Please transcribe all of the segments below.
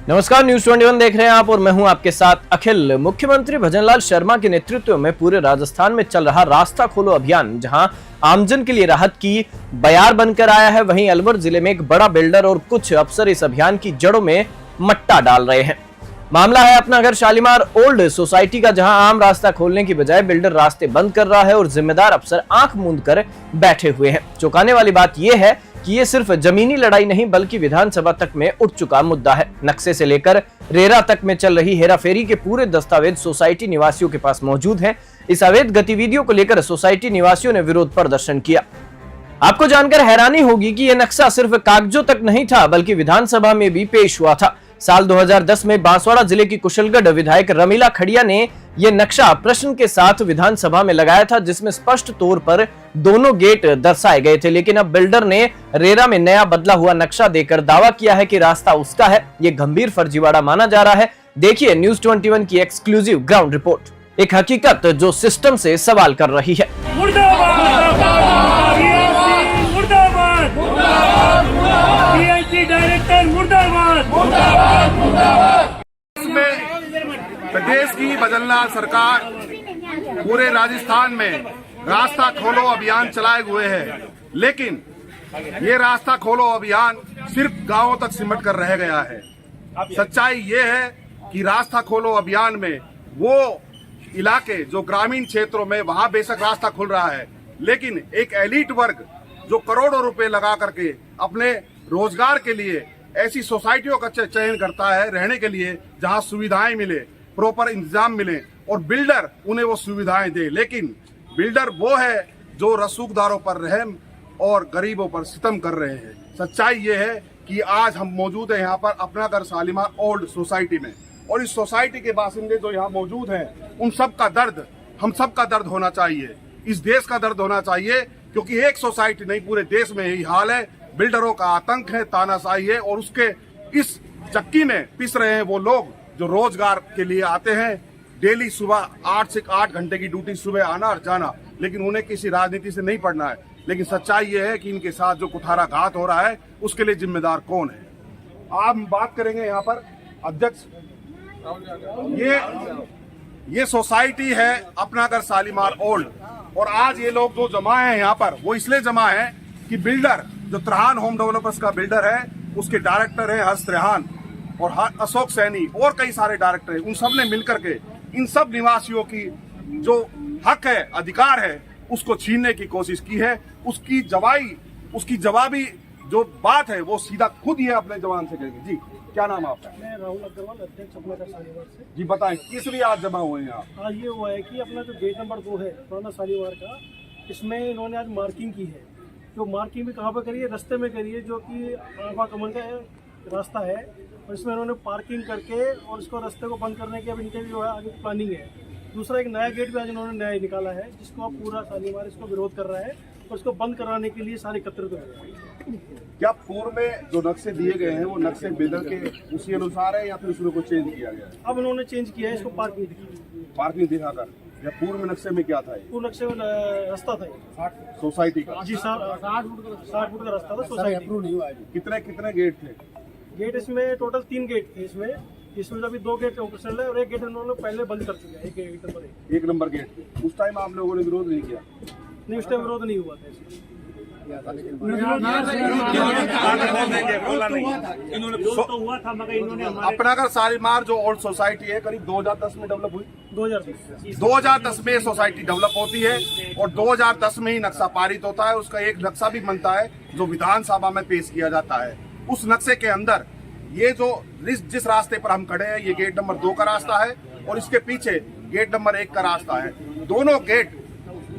नमस्कार, न्यूज 21 देख रहे हैं आप और मैं हूं आपके साथ अखिल। मुख्यमंत्री भजनलाल शर्मा के नेतृत्व में पूरे राजस्थान में चल रहा रास्ता खोलो अभियान जहां आमजन के लिए राहत की बयार बनकर आया है, वहीं अलवर जिले में एक बड़ा बिल्डर और कुछ अफसर इस अभियान की जड़ों में मट्टा डाल रहे हैं। मामला है अपना घर शालीमार ओल्ड सोसाइटी का, जहां आम रास्ता खोलने की बजाय बिल्डर रास्ते बंद कर रहा है और जिम्मेदार अफसर आंख मूंद कर बैठे हुए हैं। चौंकाने वाली बात यह है कि ये सिर्फ जमीनी लड़ाई नहीं बल्कि विधानसभा तक में उठ चुका मुद्दा है। नक्शे से लेकर रेरा तक में चल रही हेराफेरी के पूरे दस्तावेज सोसाइटी निवासियों के पास मौजूद हैं। इस अवैध गतिविधियों को लेकर सोसाइटी निवासियों ने विरोध प्रदर्शन किया। आपको जानकर हैरानी होगी कि यह नक्शा सिर्फ कागजों तक नहीं था बल्कि विधानसभा में भी पेश हुआ था। साल 2010 में बांसवाड़ा जिले की कुशलगढ़ विधायक रमीला खड़िया ने यह नक्शा प्रश्न के साथ विधानसभा में लगाया था, जिसमें स्पष्ट तौर पर दोनों गेट दर्शाए गए थे। लेकिन अब बिल्डर ने रेरा में नया बदला हुआ नक्शा देकर दावा किया है कि रास्ता उसका है। यह गंभीर फर्जीवाड़ा माना जा रहा है। देखिए न्यूज 21 की एक्सक्लूसिव ग्राउंड रिपोर्ट, एक हकीकत जो सिस्टम से सवाल कर रही है। प्रदेश की भजनलाल सरकार पूरे राजस्थान में रास्ता खोलो अभियान चलाए हुए है, लेकिन ये रास्ता खोलो अभियान सिर्फ गांवों तक सिमट कर रह गया है। सच्चाई ये है कि रास्ता खोलो अभियान में वो इलाके जो ग्रामीण क्षेत्रों में वहां बेशक रास्ता खुल रहा है, लेकिन एक एलीट वर्ग जो करोड़ों रुपए लगा करके अपने रोजगार के लिए ऐसी सोसाइटियों का चयन करता है रहने के लिए जहां सुविधाएं मिले, प्रॉपर इंतजाम मिले और बिल्डर उन्हें वो सुविधाएं दे। लेकिन बिल्डर वो है जो रसूखदारों पर रहम और गरीबों पर सितम कर रहे हैं। सच्चाई ये है कि आज हम मौजूद हैं यहाँ पर अपना घर शालीमार ओल्ड सोसाइटी में, और इस सोसाइटी के बासिंदे जो यहाँ मौजूद हैं उन सब का दर्द हम सब का दर्द होना चाहिए, इस देश का दर्द होना चाहिए, क्योंकि एक सोसाइटी नहीं पूरे देश में यही हाल है। बिल्डरों का आतंक है, तानाशाही है, और उसके इस चक्की में पिस रहे हैं वो लोग जो रोजगार के लिए आते हैं। डेली सुबह 8 से 8 घंटे की ड्यूटी, सुबह आना और जाना, लेकिन उन्हें किसी राजनीति से नहीं पड़ना है। लेकिन सच्चाई ये है कि इनके साथ जो कुठाराघात हो रहा है उसके लिए जिम्मेदार कौन है। आप बात करेंगे यहाँ पर अध्यक्ष, ये सोसाइटी है अपना घर शालीमार ओल्ड, और आज ये लोग जो जमा है यहाँ पर वो इसलिए जमा है कि बिल्डर जो त्रेहान होम डेवलपर्स का बिल्डर है उसके डायरेक्टर है हर्ष त्रेहान और अशोक सैनी और कई सारे डायरेक्टर हैं। उन सब ने मिलकर के इन सब निवासियों की जो हक है, अधिकार है, उसको छीनने की कोशिश की है। उसकी जवाबी जो बात है वो सीधा खुद ही अपने जवान से करेंगे। जी, क्या नाम है आपका? मैं राहुल अग्रवाल, अध्यक्ष अपना शालीमार से। जी बताएं, किस लिए आज जमा हुए हैं आप? आज ये हुआ है कि अपना जो गेट नंबर 2 है पुराना शालीमार का, इसमें इन्होंने आज मार्किंग की है। जो मार्किंग भी कहाँ पर करी है? रास्ते में करी है, जो कि आवागमन का रास्ता है, और इसमें इन्होंने पार्किंग करके और इसको रास्ते को बंद करने की अब इनके भी जो है आगे प्लानिंग है। दूसरा एक नया गेट भी आज इन्होंने नया निकाला है, जिसको अब पूरा शालीमार इसको विरोध कर रहा है और इसको बंद कराने के लिए सारे एकत्रित हो रहे हैं। क्या पूर्व में जो नक्शे दिए गए हैं वो नक्शे बिल्डर के उसी अनुसार है या फिर उसमें कुछ चेंज किया गया है? अब इन्होंने चेंज किया है, इसको पार्किंग दिखाकर। या पूर्व में नक्शे में क्या था? पूर्व नक्शे में रास्ता था सोसाइटी का जी, 60 फुट का रास्ता था सोसाइटी। कितने गेट थे? गेट इसमें टोटल 3 गेट थे। इसमें अभी 2 गेट ऑपरेशनल है और एक गेट उन्होंने पहले बंद कर चुके हैं। एक नंबर गेट। उस टाइम आप लोगों ने विरोध नहीं किया? नहीं, उस टाइम विरोध नहीं हुआ था इसमें। अपना घर शालीमार जो ओल्ड सोसाइटी है करीब 2010 में डेवलप हुई। 2010 में सोसाइटी डेवलप होती है और 2010 में ही नक्शा पारित होता है। उसका एक नक्शा भी बनता है जो विधानसभा में पेश किया जाता है। उस नक्शे के अंदर ये जो जिस रास्ते पर हम खड़े हैं ये गेट नंबर 2 का रास्ता है और इसके पीछे गेट नंबर 1 का रास्ता है। दोनों गेट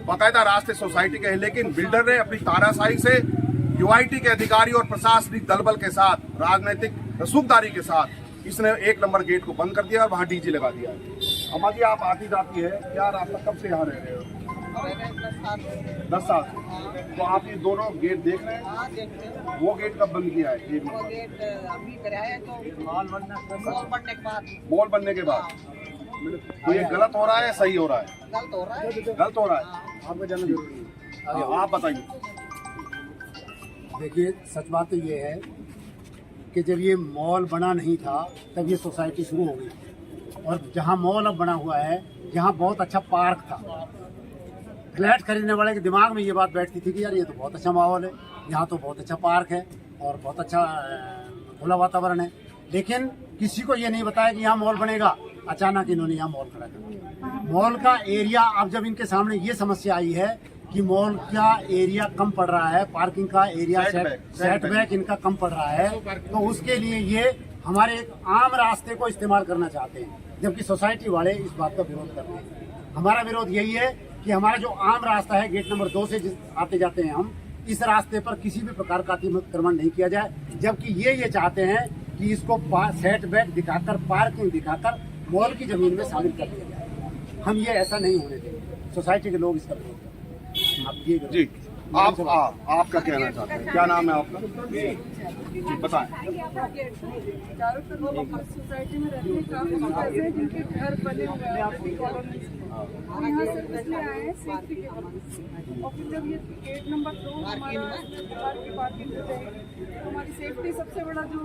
बाकायदा रास्ते सोसाइटी के हैं, लेकिन बिल्डर ने अपनी तानाशाही से यूआईटी के अधिकारी और प्रशासनिक दलबल के साथ, राजनीतिक रसूखदारी के साथ इसने 1 नंबर गेट को बंद कर दिया और वहां डीजी लगा दिया। अम्मा जी, आप आती जाती है क्या रास्ता, कब से यहाँ रह रहे हो? 10 साल। तो आप ये दोनों गेट देख रहे हैं? वो गेट कब बंद किया है? वो गेट अभी कराया तो मॉल बनने के बाद। तो ये गलत हो रहा है या सही हो रहा है? गलत हो रहा है। आपका जानना जरूरी है। आप बताइए। देखिए, सच बात तो ये है कि जब ये मॉल बना नहीं था तब ये सोसाइटी शुरू हो गई, और जहाँ मॉल अब बना हुआ है यहाँ बहुत अच्छा पार्क था। फ्लैट खरीदने वाले के दिमाग में ये बात बैठती थी कि यार ये तो बहुत अच्छा माहौल है, यहाँ तो बहुत अच्छा पार्क है और बहुत अच्छा खुला वातावरण है, लेकिन किसी को ये नहीं बताया कि यहाँ मॉल बनेगा। अचानक इन्होंने यहाँ मॉल खड़ा कर, मॉल का एरिया, अब जब इनके सामने ये समस्या आई है कि मॉल का एरिया कम पड़ रहा है, पार्किंग का एरिया सेटबैक इनका कम पड़ रहा है, तो उसके लिए ये हमारे एक आम रास्ते को इस्तेमाल करना चाहते हैं, जबकि सोसाइटी वाले इस बात का विरोध करते हैं। हमारा विरोध यही है कि हमारा जो आम रास्ता है गेट नंबर 2 से आते जाते हैं हम, इस रास्ते पर किसी भी प्रकार का अतिक्रमण नहीं किया जाए, जबकि ये चाहते हैं कि इसको सेटबैक दिखाकर, पार्किंग दिखाकर मॉल की जमीन में शामिल कर दिया जाए। हम ये ऐसा नहीं होने देंगे, सोसाइटी के लोग इसका विरोध करते हैं। आप ये जी, आपका कहना चाहते हैं, क्या नाम है आपका, बताएं। चारों तरफ सोसाइटी में रहते काफी ऐसे हैं जिनके घर बने हुए हैं यहाँ से इसलिए आए हैं सेफ्टी के लिए, और फिर जब ये गेट नंबर 2 हमारा बाहर की पार्किंग हो जाएगी तो हमारी सेफ्टी सबसे बड़ा जो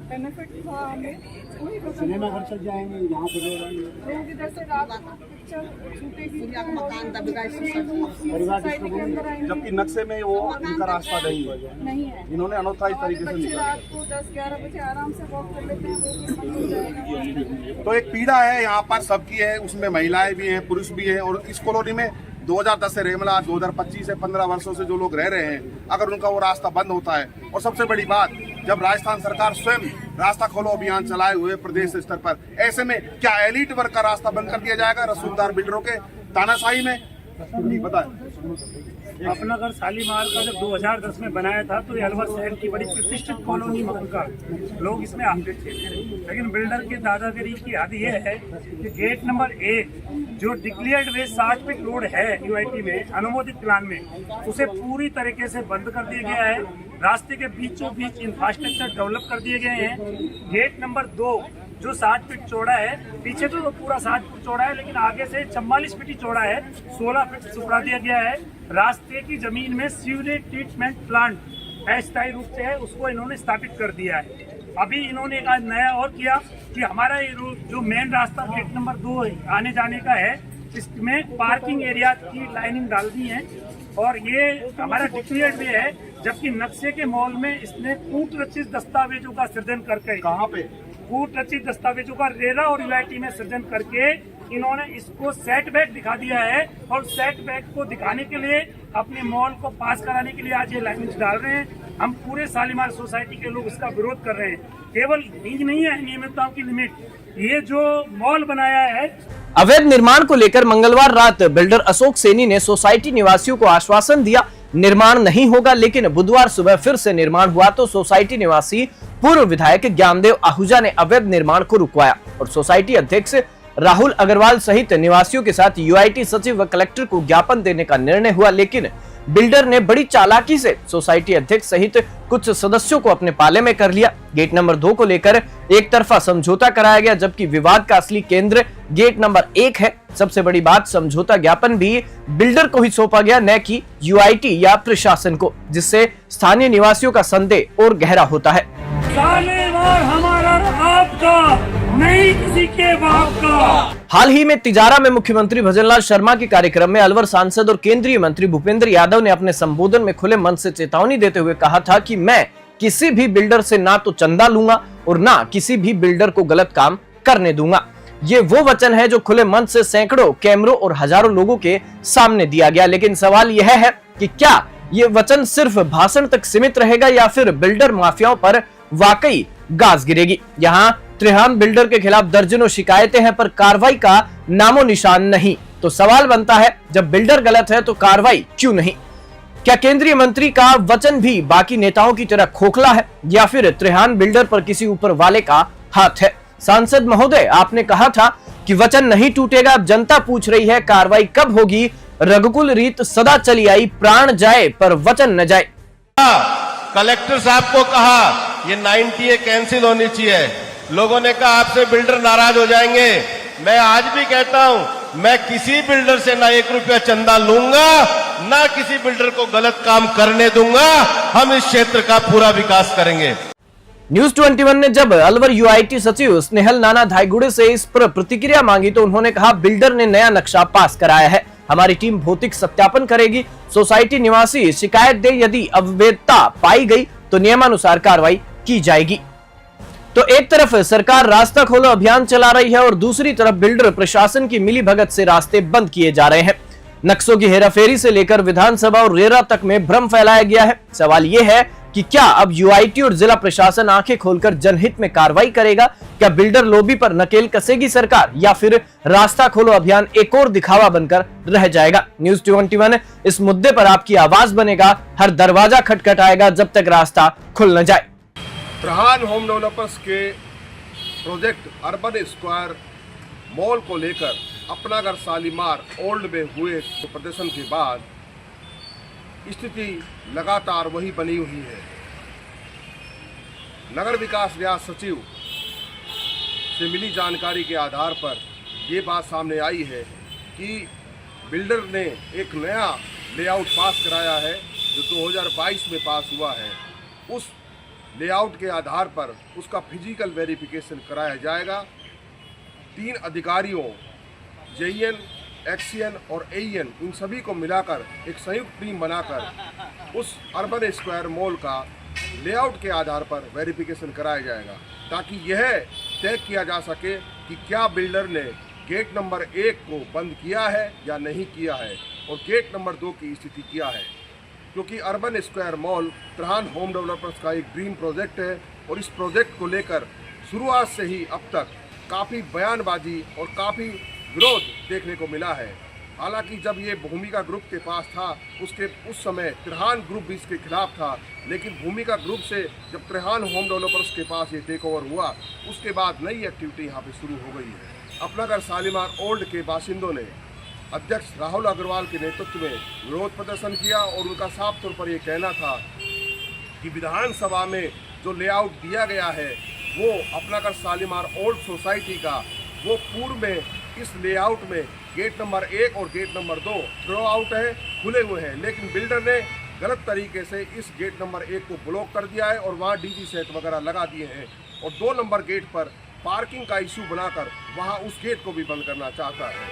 बेनिफिट था हमें वही सिनेमा घर चल जाएंगे, यहाँ पे लोग इधर से रात पिक्चर छूटेगी सोसाइटी के अंदर आएंगे, जबकि नक्शे में वो इनका रास्ता नहीं है, इन्होंने अनोखा इस तरीके से निकाला। रात को 10-11 बजे आराम से वॉक कर लेते हैं, वो भी बंद हो जाएगा। तो एक पीड़ा है यहाँ पर सबकी है, उसमें महिलाएं भी हैं, पुरुष भी हैं, और इस कॉलोनी में 2010 से रेमला 2025 से 15 वर्षों से जो लोग रह रहे हैं, अगर उनका वो रास्ता बंद होता है, और सबसे बड़ी बात जब राजस्थान सरकार स्वयं रास्ता खोलो अभियान चलाए हुए प्रदेश स्तर पर, ऐसे में क्या एलिट वर्ग का रास्ता बंद कर दिया जाएगा रसूखदार बिल्डरों के तानाशाही में? बताएं। अपना घर शालीमार का जब 2010 में बनाया था तो ये अलवर शहर की बड़ी प्रतिष्ठित कॉलोनी का लोग इसमें आते थे, लेकिन बिल्डर की दादागिरी की हद ये है कि गेट नंबर 1 जो डिक्लेयर्ड वे 60 फीट रोड है यूआईटी में अनुमोदित प्लान में, उसे पूरी तरीके से बंद कर दिया गया है। रास्ते के बीचों बीच इंफ्रास्ट्रक्चर डेवलप कर दिए गए हैं। गेट नंबर 2 जो 60 फीट चौड़ा है, पीछे तो पूरा 60 फीट चौड़ा है, लेकिन आगे से 44 फीट ही चौड़ा है, 16 फीट सुखा दिया गया है। रास्ते की जमीन में सीवरेज ट्रीटमेंट प्लांट अस्थायी रूप से है, उसको इन्होंने स्थापित कर दिया है। अभी इन्होंने एक आज नया और किया कि हमारा ये जो मेन रास्ता गेट नंबर 2 आने जाने का है, इसमें पार्किंग एरिया की लाइनिंग डाल दी है, और ये हमारा डिक्लेयर्ड वे है, जबकि नक्शे के मॉल में इसने कूट रचित दस्तावेजों का सृजन करके, कहाँ पे कूट रचित दस्तावेजों का रेरा और यूआईटी में सृजन करके इन्होंने इसको सेटबैक दिखा दिया है, और सेटबैक को दिखाने के लिए अपने मॉल को पास कराने के लिए आज ये लाइनें डाल रहे हैं। हम पूरे शालीमार सोसाइटी के लोग इसका विरोध कर रहे हैं। केवल यही नहीं है नियमितताओं की लिमिट, ये जो मॉल बनाया है। अवैध निर्माण को लेकर मंगलवार रात बिल्डर अशोक सैनी ने सोसाइटी निवासियों को आश्वासन दिया निर्माण नहीं होगा, लेकिन बुधवार सुबह फिर से निर्माण हुआ तो सोसाइटी निवासी पूर्व विधायक ज्ञानदेव आहूजा ने अवैध निर्माण को रुकवाया और सोसाइटी अध्यक्ष राहुल अग्रवाल सहित निवासियों के साथ यूआईटी सचिव व कलेक्टर को ज्ञापन देने का निर्णय हुआ, लेकिन बिल्डर ने बड़ी चालाकी से सोसाइटी अध्यक्ष सहित कुछ सदस्यों को अपने पाले में कर लिया। गेट नंबर 2 को लेकर एक तरफा समझौता कराया गया, जबकि विवाद का असली केंद्र गेट नंबर 1 है। सबसे बड़ी बात, समझौता ज्ञापन भी बिल्डर को ही सौंपा गया, न कि यूआईटी या प्रशासन को, जिससे स्थानीय निवासियों का संदेह और गहरा होता है। हमारा आपका नहीं किसी के बाप का। हाल ही में तिजारा में मुख्यमंत्री भजनलाल शर्मा के कार्यक्रम में अलवर सांसद और केंद्रीय मंत्री भूपेंद्र यादव ने अपने संबोधन में खुले मन से चेतावनी देते हुए कहा था कि मैं किसी भी बिल्डर से ना तो चंदा लूंगा और ना किसी भी बिल्डर को गलत काम करने दूंगा। ये वो वचन है जो खुले मन से सैकड़ों कैमरों और हजारों लोगों के सामने दिया गया, लेकिन सवाल यह है कि क्या ये वचन सिर्फ भाषण तक सीमित रहेगा या फिर बिल्डर माफियाओं पर वाकई गाज गिरेगी। यहाँ त्रिहान बिल्डर के खिलाफ दर्जनों शिकायतें हैं, पर कार्रवाई का नामो निशान नहीं। तो सवाल बनता है, जब बिल्डर गलत है तो कार्रवाई क्यों नहीं? क्या केंद्रीय मंत्री का वचन भी बाकी नेताओं की तरह खोखला है या फिर त्रिहान बिल्डर पर किसी ऊपर वाले का हाथ है? सांसद महोदय, आपने कहा था कि वचन नहीं टूटेगा। अब जनता पूछ रही है कार्रवाई कब होगी? रघुकुल रीत सदा चली आई, प्राण जाए पर वचन न जाए। कलेक्टर साहब को कहा ये 90A कैंसिल होनी चाहिए। लोगों ने कहा आपसे बिल्डर नाराज हो जाएंगे। मैं आज भी कहता हूं, मैं किसी बिल्डर से ना 1 रुपया चंदा लूंगा, ना किसी बिल्डर को गलत काम करने दूंगा। हम इस क्षेत्र का पूरा विकास करेंगे। न्यूज 21 ने जब अलवर यूआईटी सचिव स्नेहल नाना धाईगुड़े से इस पर प्रतिक्रिया मांगी तो उन्होंने कहा, बिल्डर ने नया नक्शा पास कराया है, हमारी टीम भौतिक सत्यापन करेगी, सोसाइटी निवासी शिकायत दे, यदि अवैधता पाई गई तो नियमानुसार कार्रवाई की जाएगी। तो एक तरफ सरकार रास्ता खोलो अभियान चला रही है और दूसरी तरफ बिल्डर प्रशासन की मिलीभगत से रास्ते बंद किए जा रहे हैं। नक्शों की हेराफेरी से लेकर विधानसभा और रेरा तक में भ्रम फैलाया गया है। सवाल यह है कि क्या अब यूआईटी और जिला प्रशासन आंखें खोलकर जनहित में कार्रवाई करेगा? क्या बिल्डर लॉबी पर नकेल कसेगी सरकार, या फिर रास्ता खोलो अभियान एक और दिखावा बनकर रह जाएगा? न्यूज 21 इस मुद्दे पर आपकी आवाज बनेगा, हर दरवाजा खटखटाएगा जब तक रास्ता खुल न जाए। प्रधान होम डेवलपर्स के प्रोजेक्ट अर्बन स्क्वायर मॉल को लेकर अपना घर शालीमार ओल्ड में हुए प्रदर्शन के बाद स्थिति लगातार वही बनी हुई है। नगर विकास रियासत सचिव से मिली जानकारी के आधार पर ये बात सामने आई है कि बिल्डर ने एक नया लेआउट पास कराया है जो 2022 में पास हुआ है। उस लेआउट के आधार पर उसका फिजिकल वेरिफिकेशन कराया जाएगा। 3 अधिकारियों जेईएन, एक्सीएन और एईएन, इन सभी को मिलाकर एक संयुक्त टीम बनाकर उस अर्बन स्क्वायर मॉल का लेआउट के आधार पर वेरिफिकेशन कराया जाएगा, ताकि यह तय किया जा सके कि क्या बिल्डर ने गेट नंबर 1 को बंद किया है या नहीं किया है और गेट नंबर 2 की स्थिति क्या है। क्योंकि अर्बन स्क्वायर मॉल प्रधान होम डेवलपर्स का एक ड्रीम प्रोजेक्ट है और इस प्रोजेक्ट को लेकर शुरुआत से ही अब तक काफ़ी बयानबाजी और काफ़ी विरोध देखने को मिला है। हालांकि जब ये भूमिका ग्रुप के पास था उस समय त्रिहान ग्रुप भी इसके खिलाफ था, लेकिन भूमिका ग्रुप से जब त्रिहान होम डेवलपर्स के पास ये टेक ओवर हुआ उसके बाद नई एक्टिविटी यहाँ पे शुरू हो गई है। अपना घर शालीमार ओल्ड के बाशिंदों ने अध्यक्ष राहुल अग्रवाल के नेतृत्व में विरोध प्रदर्शन किया और उनका साफ तौर पर यह कहना था कि विधानसभा में जो लेआउट दिया गया है वो अपना घर शालीमार ओल्ड सोसाइटी का, वो पूर्व में इस लेआउट में गेट नंबर 1 और गेट नंबर 2 थ्रो आउट है, खुले हुए हैं, लेकिन बिल्डर ने गलत तरीके से इस गेट नंबर 1 को ब्लॉक कर दिया है और वहाँ डीजी सेट वगैरह लगा दिए हैं और 2 नंबर गेट पर पार्किंग का इशू बनाकर वहाँ उस गेट को भी बंद करना चाहता है।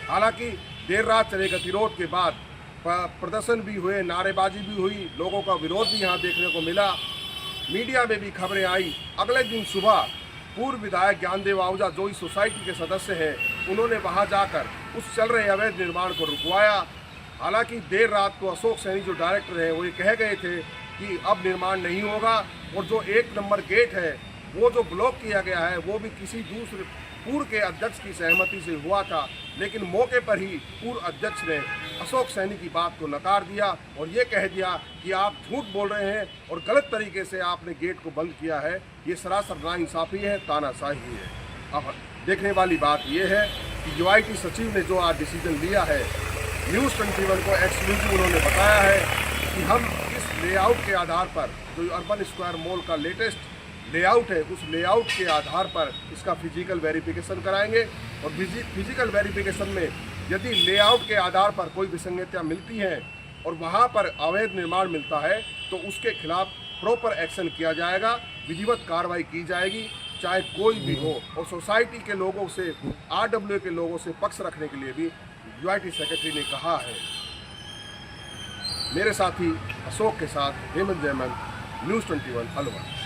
हालांकि देर रात चले गतिरोध के बाद प्रदर्शन भी हुए, नारेबाजी भी हुई, लोगों का विरोध भी यहाँ देखने को मिला, मीडिया में भी खबरें आई। अगले दिन सुबह पूर्व विधायक ज्ञानदेव आहूजा जो इस सोसाइटी के सदस्य हैं, उन्होंने वहां जाकर उस चल रहे अवैध निर्माण को रुकवाया। हालांकि देर रात को अशोक सैनी जो डायरेक्टर हैं वो ये कह गए थे कि अब निर्माण नहीं होगा और जो 1 नंबर गेट है वो जो ब्लॉक किया गया है वो भी किसी दूसरे पूर्व के अध्यक्ष की सहमति से हुआ था, लेकिन मौके पर ही पूर्व अध्यक्ष ने अशोक सैनी की बात को नकार दिया और ये कह दिया कि आप झूठ बोल रहे हैं और गलत तरीके से आपने गेट को बंद किया है, ये सरासर नाइंसाफ़ी है, तानाशाही है। अब देखने वाली बात यह है कि यूआईटी सचिव ने जो आज डिसीजन लिया है, न्यूज़ 21 को एक्सक्लूसिव उन्होंने बताया है कि हम इस लेआउट के आधार पर जो अर्बन स्क्वायर मॉल का लेटेस्ट लेआउट है उस लेआउट के आधार पर इसका फिजिकल वेरिफिकेशन कराएंगे और फिजिकल वेरिफिकेशन में यदि लेआउट के आधार पर कोई विसंगतियाँ मिलती हैं और वहाँ पर अवैध निर्माण मिलता है तो उसके खिलाफ प्रॉपर एक्शन किया जाएगा, विधिवत कार्रवाई की जाएगी, चाहे कोई भी हो। और सोसाइटी के लोगों से, RWA के लोगों से पक्ष रखने के लिए भी यूआईटी सेक्रेटरी ने कहा है। मेरे साथी अशोक के साथ हेमंत जयमन, न्यूज़ 21 अलवर।